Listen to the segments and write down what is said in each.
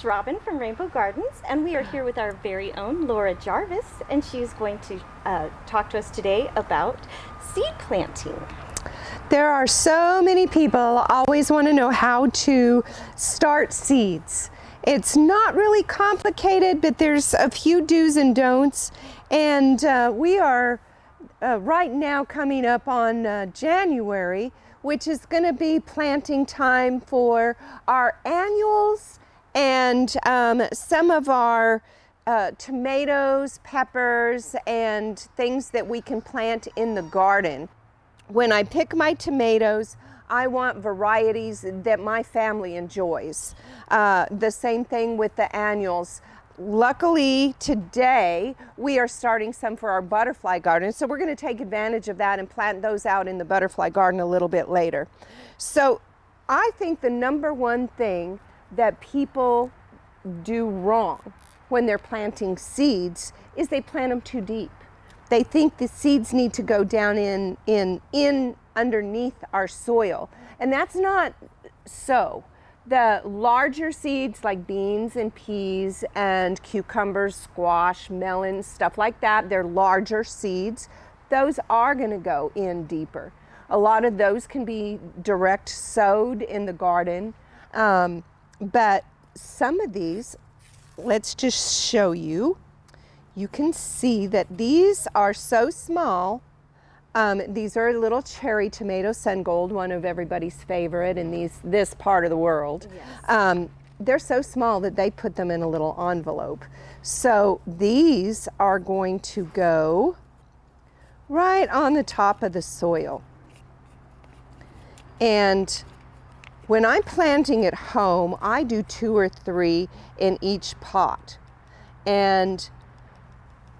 is Robin from Rainbow Gardens, and we are here with our very own Laura Jarvis, and she's going to talk to us today about seed planting. There are so many people always want to know how to start seeds. It's not really complicated, but there's a few do's and don'ts, and we are right now coming up on January, which is going to be planting time for our annuals and some of our tomatoes, peppers, and things that we can plant in the garden. When I pick my tomatoes, I want varieties that my family enjoys. The same thing with the annuals. Luckily, today, we are starting some for our butterfly garden, so we're going to take advantage of that and plant those out in the butterfly garden a little bit later. So I think the number one thing that people do wrong when they're planting seeds is they plant them too deep. They think the seeds need to go down in underneath our soil, and that's not so. The larger seeds like beans and peas and cucumbers, squash, melons, stuff like that, they're larger seeds. Those are going to go in deeper. A lot of those can be direct sowed in the garden, but some of these, let's just show you. You can see that these are so small. These are little cherry tomato, sun gold, one of everybody's favorite in this part of the world. Yes. They're so small that they put them in a little envelope. So these are going to go right on the top of the soil. And when I'm planting at home, I do 2 or 3 in each pot. And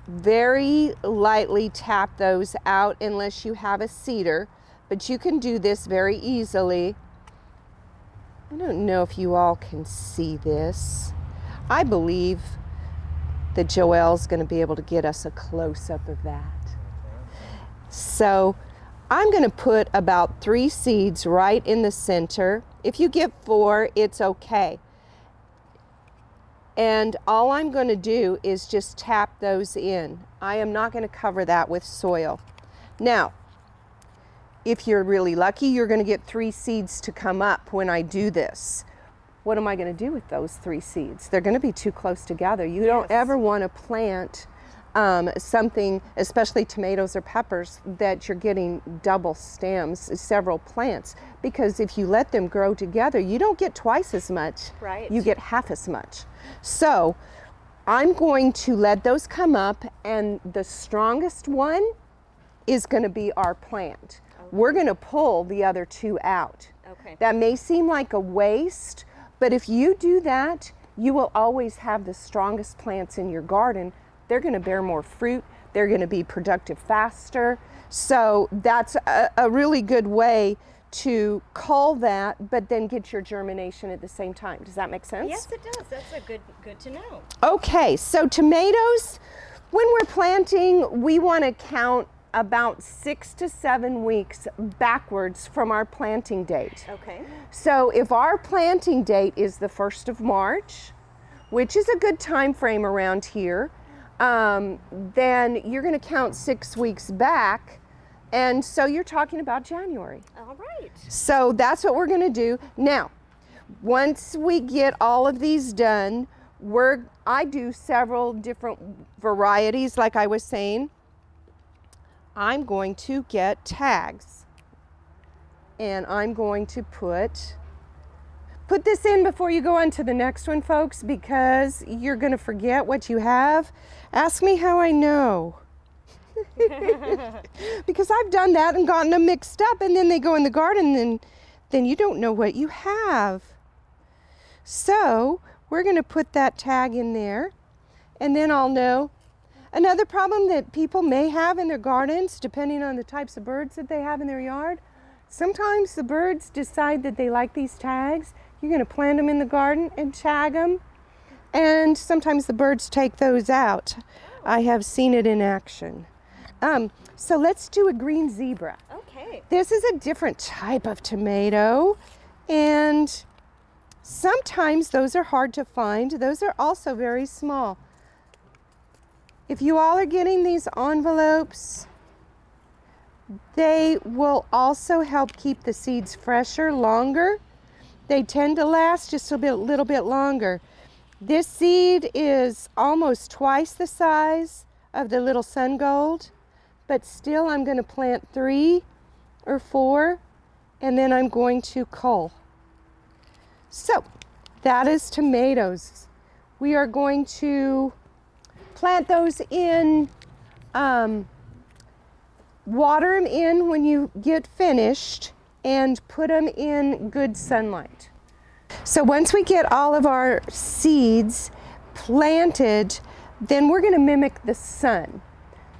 very lightly tap those out unless you have a seeder, but you can do this very easily. I don't know if you all can see this. I believe that Joelle's going to be able to get us a close-up of that. So I'm going to put about 3 seeds right in the center. If you get 4, it's okay. And all I'm going to do is just tap those in. I am not going to cover that with soil. Now, if you're really lucky, you're going to get 3 seeds to come up when I do this. What am I going to do with those 3 seeds? They're going to be too close together. You don't ever want to plant something, especially tomatoes or peppers, that you're getting double stems, several plants, because if you let them grow together, you don't get twice as much. Right. You get half as much. So I'm going to let those come up, and the strongest one is going to be our plant. Okay. We're going to pull the other 2 out. Okay. That may seem like a waste, but if you do that, you will always have the strongest plants in your garden. They're going to bear more fruit. They're going to be productive faster. So that's a really good way to cull that, but then get your germination at the same time. Does that make sense? Yes, it does. That's a good to know. Okay, so tomatoes, when we're planting, we want to count about 6 to 7 weeks backwards from our planting date. Okay. So if our planting date is the 1st of March, which is a good time frame around here, then you're going to count 6 weeks back, and so you're talking about January. All right. So that's what we're going to do. Now, once we get all of these done, I do several different varieties, like I was saying. I'm going to get tags, and I'm going to put this in before you go on to the next one, folks, because you're going to forget what you have. Ask me how I know. Because I've done that and gotten them mixed up, and then they go in the garden, and then you don't know what you have. So we're going to put that tag in there, and then I'll know. Another problem that people may have in their gardens, depending on the types of birds that they have in their yard, sometimes the birds decide that they like these tags. You're going to plant them in the garden and tag them, and sometimes the birds take those out. I have seen it in action. So let's do a green zebra. Okay. This is a different type of tomato, and Sometimes those are hard to find. Those are also very small. If you all are getting these envelopes, they will also help keep the seeds fresher longer. They tend to last just a little bit longer. This seed is almost twice the size of the little sun gold, but still I'm going to plant 3 or 4, and then I'm going to cull. So that is tomatoes. We are going to plant those in, water them in when you get finished, and put them in good sunlight. So once we get all of our seeds planted, then we're going to mimic the sun.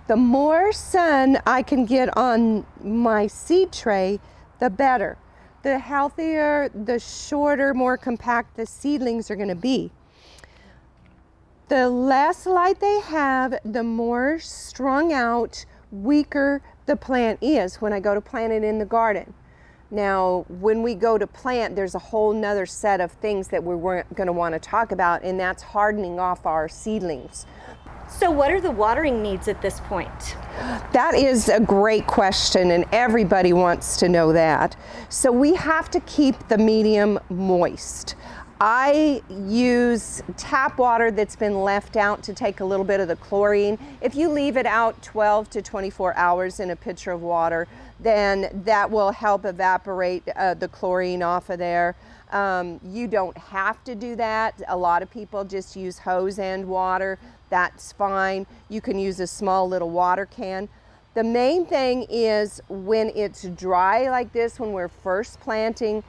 The more sun I can get on my seed tray, the better. The healthier, the shorter, more compact the seedlings are going to be. The less light they have, the more strung out, weaker the plant is when I go to plant it in the garden. Now, when we go to plant, there's a whole nother set of things that we're going to want to talk about, and that's hardening off our seedlings. So what are the watering needs at this point? That is a great question, and everybody wants to know that. So we have to keep the medium moist. I use tap water that's been left out to take a little bit of the chlorine. If you leave it out 12 to 24 hours in a pitcher of water, then that will help evaporate the chlorine off of there. You don't have to do that. A lot of people just use hose and water. That's fine. You can use a small little water can. The main thing is when it's dry like this, when we're first planting,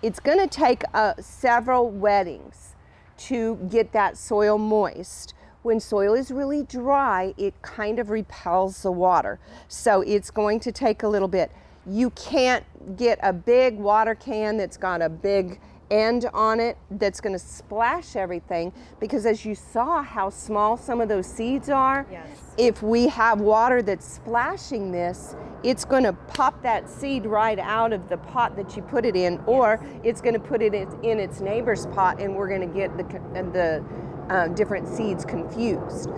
it's going to take several wettings to get that soil moist. When soil is really dry, it kind of repels the water. So it's going to take a little bit. You can't get a big water can that's got a big end on it that's going to splash everything, because as you saw how small some of those seeds are, Yes. if we have water that's splashing this, it's going to pop that seed right out of the pot that you put it in, or it's going to put it in its neighbor's pot, and we're going to get the different seeds confused.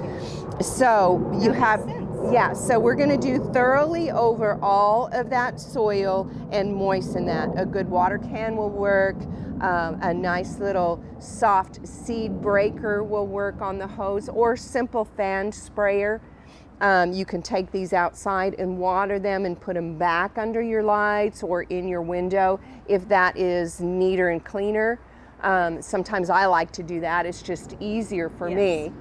So you have, yeah, so we're going to do thoroughly over all of that soil and moisten that. A good water can will work. A nice little soft seed breaker will work on the hose, or simple fan sprayer. You can take these outside and water them and put them back under your lights or in your window if that is neater and cleaner. Sometimes I like to do that. It's just easier for me.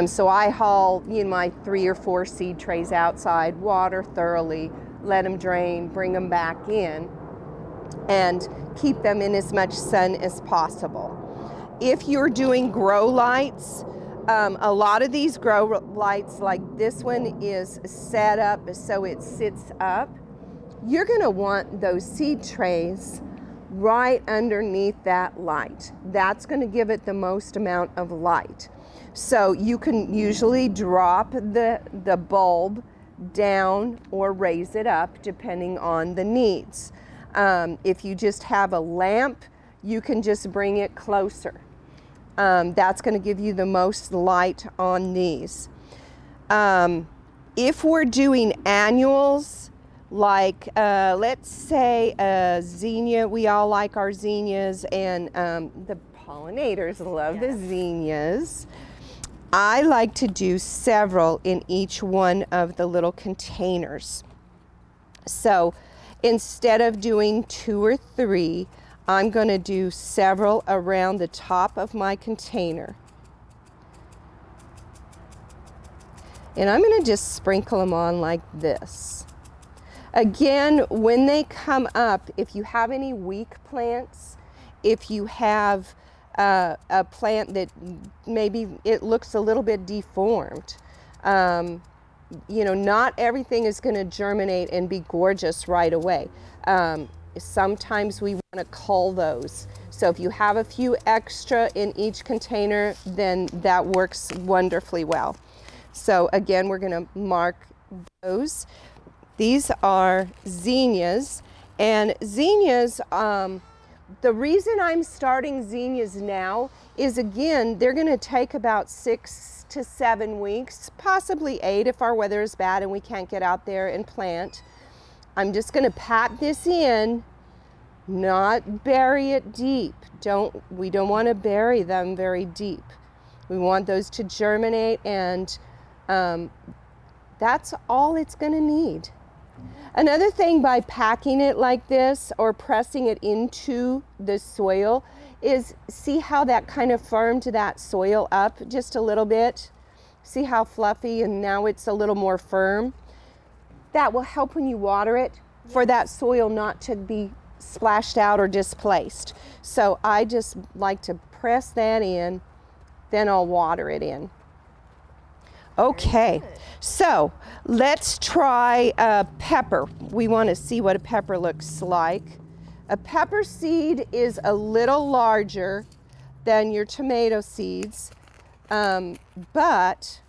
So I haul my 3 or 4 seed trays outside, water thoroughly, let them drain, bring them back in, and keep them in as much sun as possible. If you're doing grow lights, a lot of these grow lights, like this one is set up so it sits up. You're going to want those seed trays right underneath that light. That's going to give it the most amount of light. So you can usually drop the bulb down or raise it up depending on the needs. If you just have a lamp, you can just bring it closer. That's going to give you the most light on these. If we're doing annuals, like let's say a zinnia, we all like our zinnias, and the pollinators love the zinnias. I like to do several in each one of the little containers. So instead of doing 2 or 3, I'm going to do several around the top of my container. And I'm going to just sprinkle them on like this. Again, when they come up, if you have any weak plants, if you have a plant that maybe it looks a little bit deformed, not everything is going to germinate and be gorgeous right away. Sometimes we want to cull those. So if you have a few extra in each container, then that works wonderfully well. So again, we're going to mark those. These are zinnias, and zinnias, The reason I'm starting zinnias now is, again, they're going to take about 6 to 7 weeks, possibly 8 if our weather is bad and we can't get out there and plant. I'm just going to pat this in, not bury it deep. We don't want to bury them very deep. We want those to germinate, and that's all it's going to need. Another thing by packing it like this or pressing it into the soil is, see how that kind of firmed that soil up just a little bit? See how fluffy, and now it's a little more firm? That will help when you water it for that soil not to be splashed out or displaced. So I just like to press that in, then I'll water it in. Okay, so let's try a pepper. We want to see what a pepper looks like. A pepper seed is a little larger than your tomato seeds, but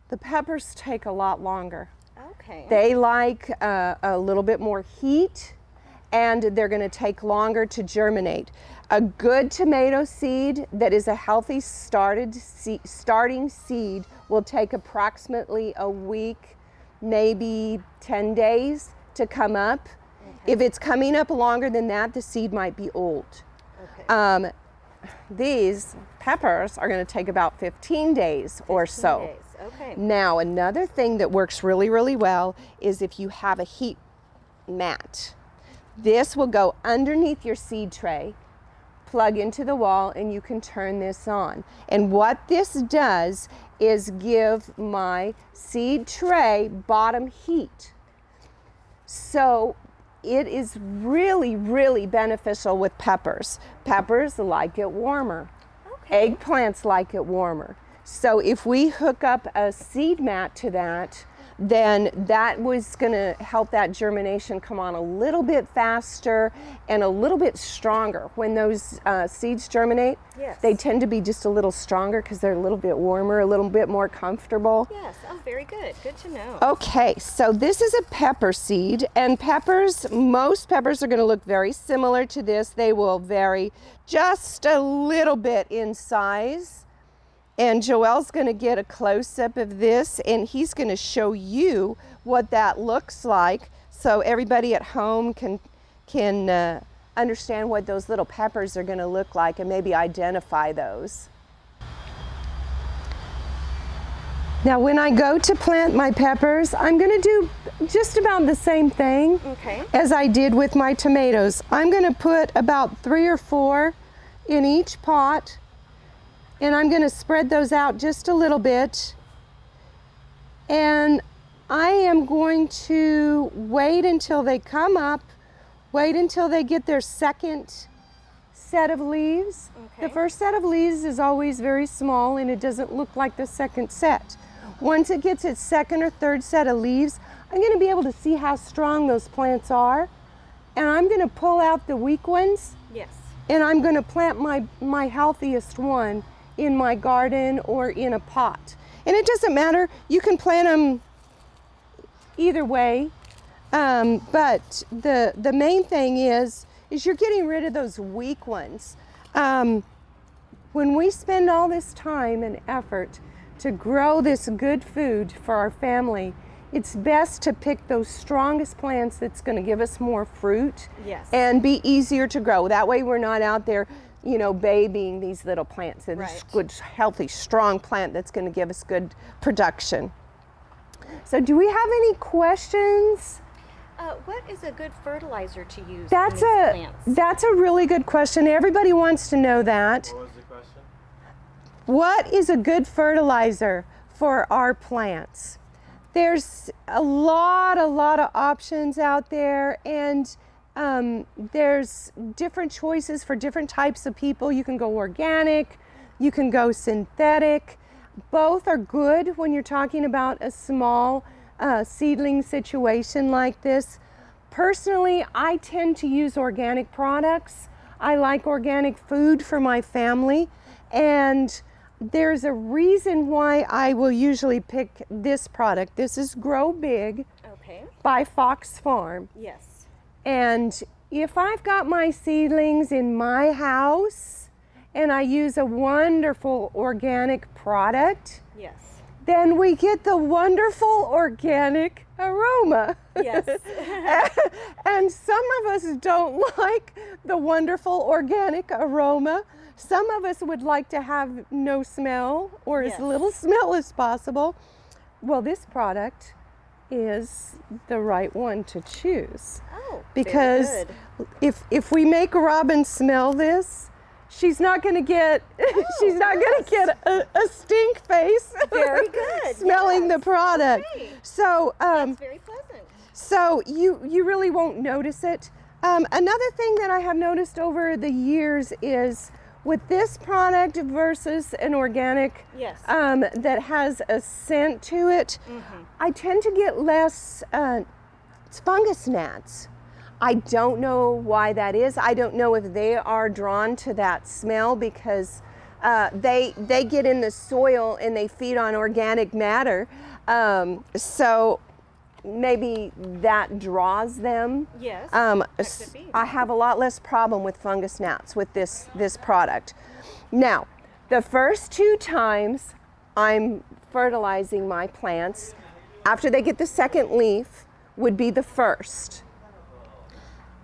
the peppers take a lot longer. Okay. They like a little bit more heat, and they're going to take longer to germinate. A good tomato seed that is a healthy starting seed will take approximately a week, maybe 10 days to come up. Okay. If it's coming up longer than that, the seed might be old. Okay. These peppers are going to take about 15 days or so. Days. Okay. Now, another thing that works really, really well is if you have a heat mat. This will go underneath your seed tray, plug into the wall, and you can turn this on. And what this does is give my seed tray bottom heat. So it is really, really beneficial with peppers. Peppers like it warmer. Okay. Eggplants like it warmer. So if we hook up a seed mat to that, then that was going to help that germination come on a little bit faster and a little bit stronger. When those seeds germinate, yes, they tend to be just a little stronger because they're a little bit warmer, a little bit more comfortable. Yes, oh, very good. Good to know. Okay, so this is a pepper seed, and most peppers are going to look very similar to this. They will vary just a little bit in size. And Joel's going to get a close-up of this, and he's going to show you what that looks like, so everybody at home can understand what those little peppers are going to look like and maybe identify those. Now, when I go to plant my peppers, I'm going to do just about the same thing as I did with my tomatoes. I'm going to put about 3 or 4 in each pot. And I'm going to spread those out just a little bit. And I am going to wait until they come up, wait until they get their second set of leaves. Okay. The first set of leaves is always very small, and it doesn't look like the second set. Once it gets its second or third set of leaves, I'm going to be able to see how strong those plants are. And I'm going to pull out the weak ones. Yes. And I'm going to plant my healthiest one in my garden or in a pot. And it doesn't matter, you can plant them either way, but the main thing is you're getting rid of those weak ones. When we spend all this time and effort to grow this good food for our family, it's best to pick those strongest plants that's going to give us more fruit. Yes. And be easier to grow. That way we're not out there babying these little plants. It's a good, healthy, strong plant that's going to give us good production. So do we have any questions? What is a good fertilizer to use That's in these plants? That's a really good question. Everybody wants to know that. What was the question? What is a good fertilizer for our plants? There's a lot of options out there, and there's different choices for different types of people. You can go organic, you can go synthetic. Both are good when you're talking about a small seedling situation like this. Personally, I tend to use organic products. I like organic food for my family, and there's a reason why I will usually pick this product. This is Grow Big by Fox Farm. Yes. And if I've got my seedlings in my house and I use a wonderful organic product, Yes. then we get the wonderful organic aroma. Yes. And some of us don't like the wonderful organic aroma. Some of us would like to have no smell or Yes. as little smell as possible. Well, this product is the right one to choose. Oh, Because very good. if we make Robin smell this, she's not going to get she's not going to get a stink face. Very good. Smelling Yes. the product. Okay. So That's very pleasant. so you really won't notice it. Another thing that I have noticed over the years is with this product versus an organic Yes. that has a scent to it, I tend to get less fungus gnats. I don't know why that is. I don't know if they are drawn to that smell because they get in the soil and they feed on organic matter. So maybe that draws them. Yes. That could be. I have a lot less problem with fungus gnats with this product. Now, the first 2 times I'm fertilizing my plants, after they get the second leaf, would be the first.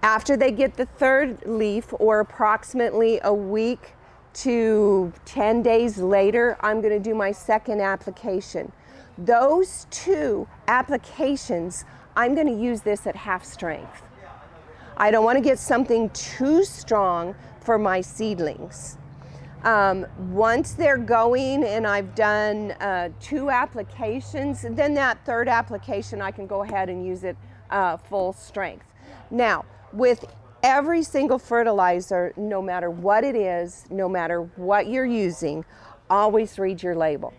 After they get the third leaf, or approximately a week to 10 days later, I'm going to do my second application. Those 2 applications, I'm going to use this at half strength. I don't want to get something too strong for my seedlings. Once they're going and I've done 2 applications, then that third application I can go ahead and use it full strength. Now, with every single fertilizer, no matter what it is, no matter what you're using, always read your label.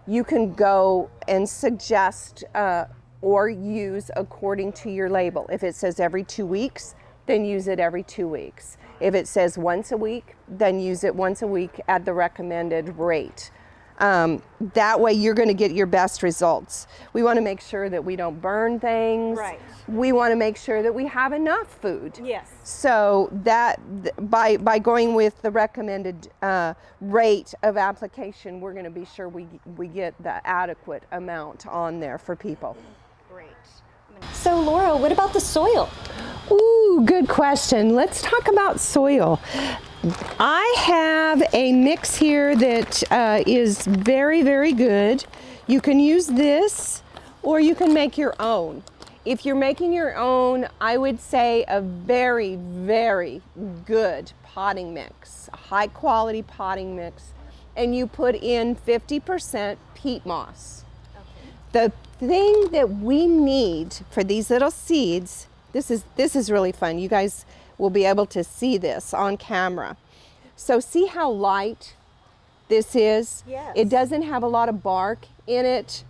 You can go and suggest or use according to your label. If it says every 2 weeks, then use it every 2 weeks. If it says once a week, then use it once a week at the recommended rate. That way you're going to get your best results. We want to make sure that we don't burn things. Right. We want to make sure that we have enough food. Yes. So that by going with the recommended rate of application, we're going to be sure we get the adequate amount on there for people. Great. So Laura, what about the soil? Ooh, good question. Let's talk about soil. I have a mix here that is very, very good. You can use this or you can make your own. If you're making your own, I would say a very, very good potting mix, a high quality potting mix, and you put in 50% peat moss. The thing that we need for these little seeds, this is really fun. You guys will be able to see this on camera. So see how light this is? Yes. It doesn't have a lot of bark in it.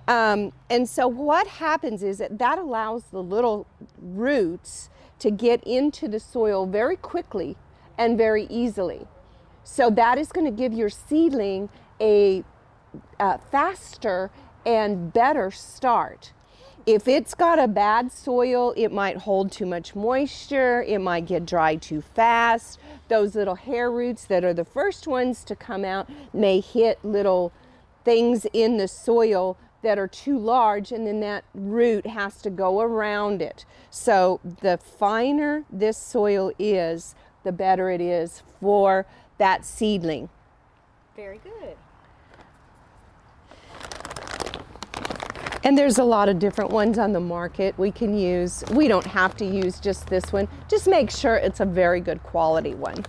And so what happens is that allows the little roots to get into the soil very quickly and very easily. So that is going to give your seedling a faster and better start. If it's got a bad soil, it might hold too much moisture, it might get dry too fast. Those little hair roots that are the first ones to come out may hit little things in the soil that are too large, and then that root has to go around it. So the finer this soil is, the better it is for that seedling. Very good. And there's a lot of different ones on the market we can use. We don't have to use just this one. Just make sure it's a very good quality one.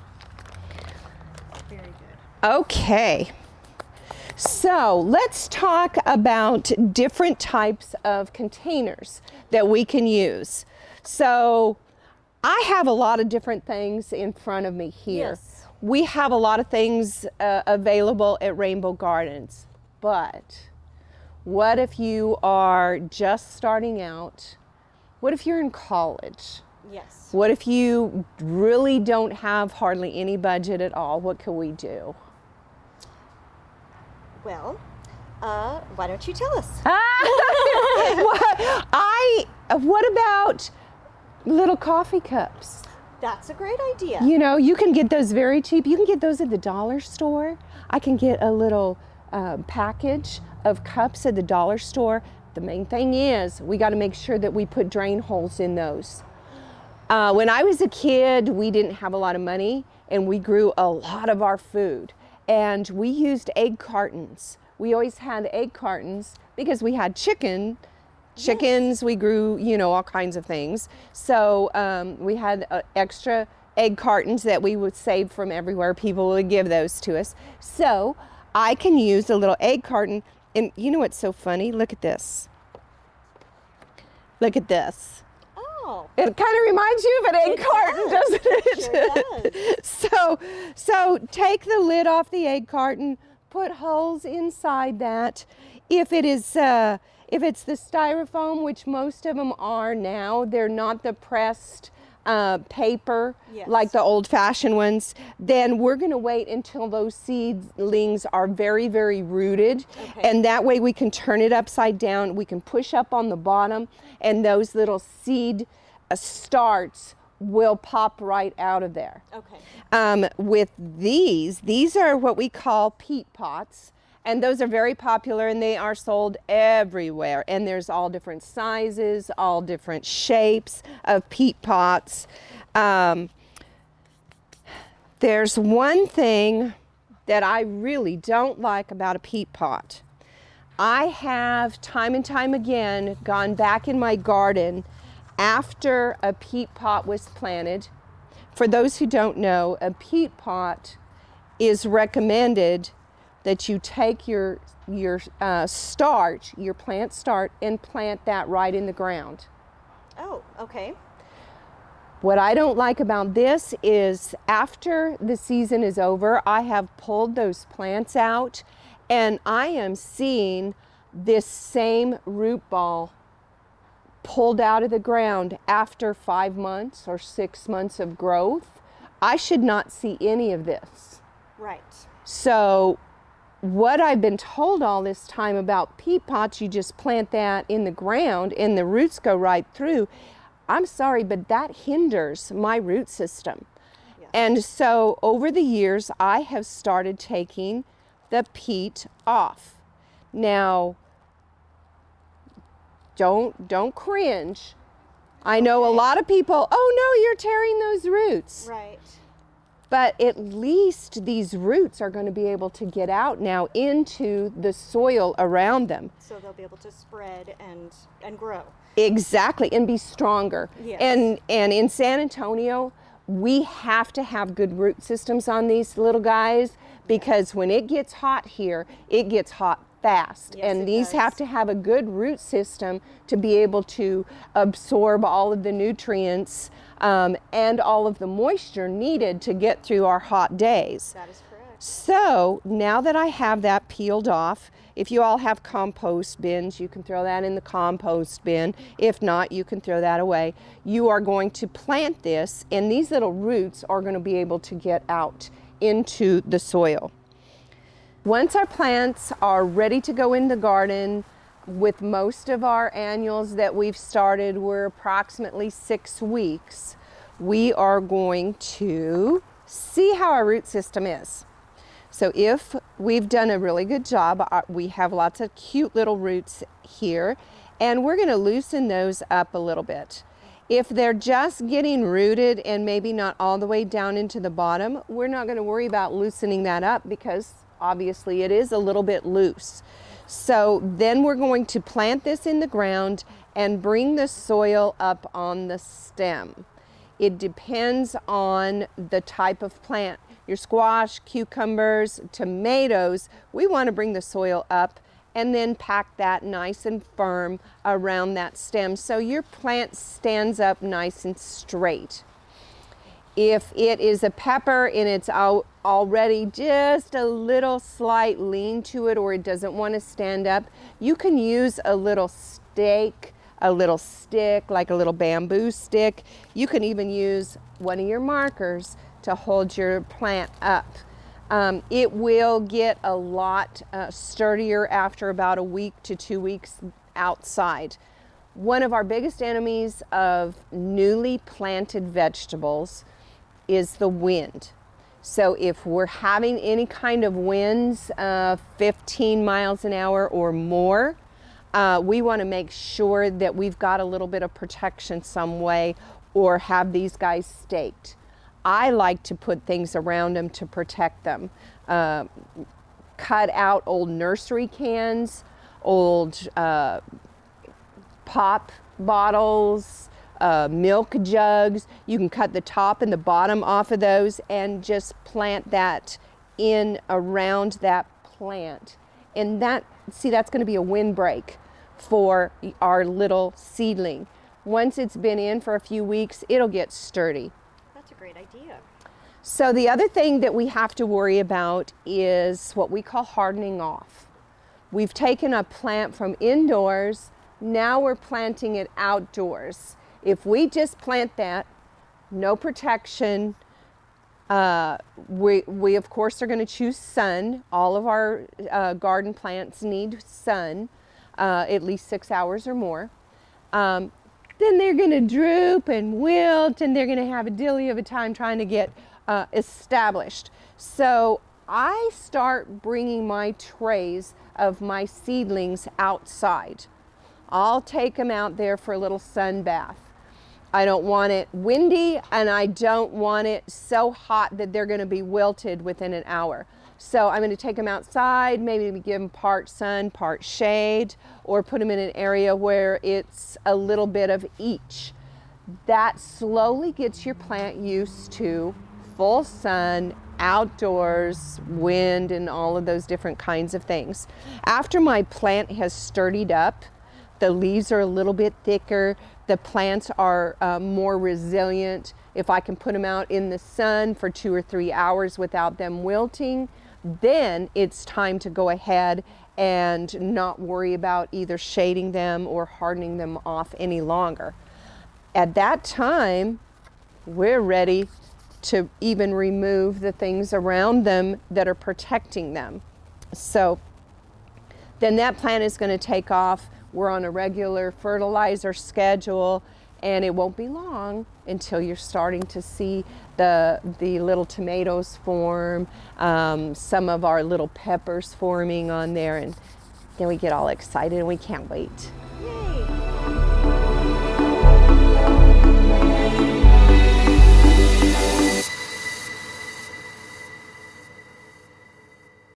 Very good. Okay. So let's talk about different types of containers that we can use. So I have a lot of different things in front of me here. Yes. We have a lot of things available at Rainbow Gardens, but what if you are just starting out? What if you're in college? Yes. What if you really don't have hardly any budget at all? What can we do? Well, why don't you tell us? What about little coffee cups? That's a great idea. You know, you can get those very cheap. You can get those at the dollar store. I can get a little package of cups at the dollar store. The main thing is we got to make sure that we put drain holes in those. When I was a kid, we didn't have a lot of money and we grew a lot of our food. And we used egg cartons. We always had egg cartons because we had chickens, yes. We grew, you know, all kinds of things. So we had extra egg cartons that we would save from everywhere. People would give those to us. So I can use a little egg carton. And you know what's so funny? Look at this. Look at this. Oh. It kind of reminds you of an egg carton, doesn't it? Sure does. So take the lid off the egg carton, put holes inside that. If it's the styrofoam, which most of them are now, they're not the pressed paper, yes. like the old-fashioned ones, then we're going to wait until those seedlings are very, very rooted. Okay. And that way we can turn it upside down. We can push up on the bottom and those little seed starts will pop right out of there. Okay. With these are what we call peat pots. And those are very popular and they are sold everywhere. And there's all different sizes, all different shapes of peat pots. There's one thing that I really don't like about a peat pot. I have time and time again gone back in my garden after a peat pot was planted. For those who don't know, a peat pot is recommended that you take your starch, your plant start, and plant that right in the ground. Oh, okay. What I don't like about this is after the season is over, I have pulled those plants out and I am seeing this same root ball pulled out of the ground after 5 months or 6 months of growth. I should not see any of this. Right. So what I've been told all this time about peat pots, you just plant that in the ground and the roots go right through. I'm sorry, but that hinders my root system. Yes. And so over the years, I have started taking the peat off. Now, don't cringe. I know a lot of people, oh no, you're tearing those roots. Right. But at least these roots are going to be able to get out now into the soil around them. So they'll be able to spread and grow. Exactly, and be stronger. Yes. And in San Antonio, we have to have good root systems on these little guys because when it gets hot here, it gets hot fast. Yes, and these does. have to have a good root system to be able to absorb all of the nutrients and all of the moisture needed to get through our hot days. That is correct. So now that I have that peeled off, if you all have compost bins, you can throw that in the compost bin. If not, you can throw that away. You are going to plant this and these little roots are going to be able to get out into the soil. Once our plants are ready to go in the garden, with most of our annuals that we've started, we're approximately 6 weeks. We are going to see how our root system is. So if we've done a really good job, we have lots of cute little roots here, and we're going to loosen those up a little bit. If they're just getting rooted and maybe not all the way down into the bottom, we're not going to worry about loosening that up because obviously it is a little bit loose. So then we're going to plant this in the ground and bring the soil up on the stem. It depends on the type of plant. Your squash, cucumbers, tomatoes, we want to bring the soil up and then pack that nice and firm around that stem so your plant stands up nice and straight. If it is a pepper and it's already just a little slight lean to it or it doesn't want to stand up, you can use a little stake, a little stick, like a little bamboo stick. You can even use one of your markers to hold your plant up. It will get a lot sturdier after about a week to 2 weeks outside. One of our biggest enemies of newly planted vegetables is the wind. So if we're having any kind of winds, 15 miles an hour or more, we want to make sure that we've got a little bit of protection some way, or have these guys staked. I like to put things around them to protect them. Cut out old nursery cans, old pop bottles, milk jugs. You can cut the top and the bottom off of those and just plant that in around that plant. And that's going to be a windbreak for our little seedling. Once it's been in for a few weeks, it'll get sturdy. That's a great idea. So the other thing that we have to worry about is what we call hardening off. We've taken a plant from indoors, now we're planting it outdoors. If we just plant that, no protection, we of course are going to choose sun. All of our garden plants need sun, at least 6 hours or more. Then they're going to droop and wilt, and they're going to have a dilly of a time trying to get established. So I start bringing my trays of my seedlings outside. I'll take them out there for a little sun bath. I don't want it windy, and I don't want it so hot that they're going to be wilted within an hour. So I'm going to take them outside, maybe give them part sun, part shade, or put them in an area where it's a little bit of each. That slowly gets your plant used to full sun, outdoors, wind, and all of those different kinds of things. After my plant has sturdied up, the leaves are a little bit thicker, the plants are more resilient. If I can put them out in the sun for 2 or 3 hours without them wilting, then it's time to go ahead and not worry about either shading them or hardening them off any longer. At that time, we're ready to even remove the things around them that are protecting them. So then that plant is going to take off. We're on a regular fertilizer schedule, and it won't be long until you're starting to see the little tomatoes form, some of our little peppers forming on there, and then we get all excited and we can't wait.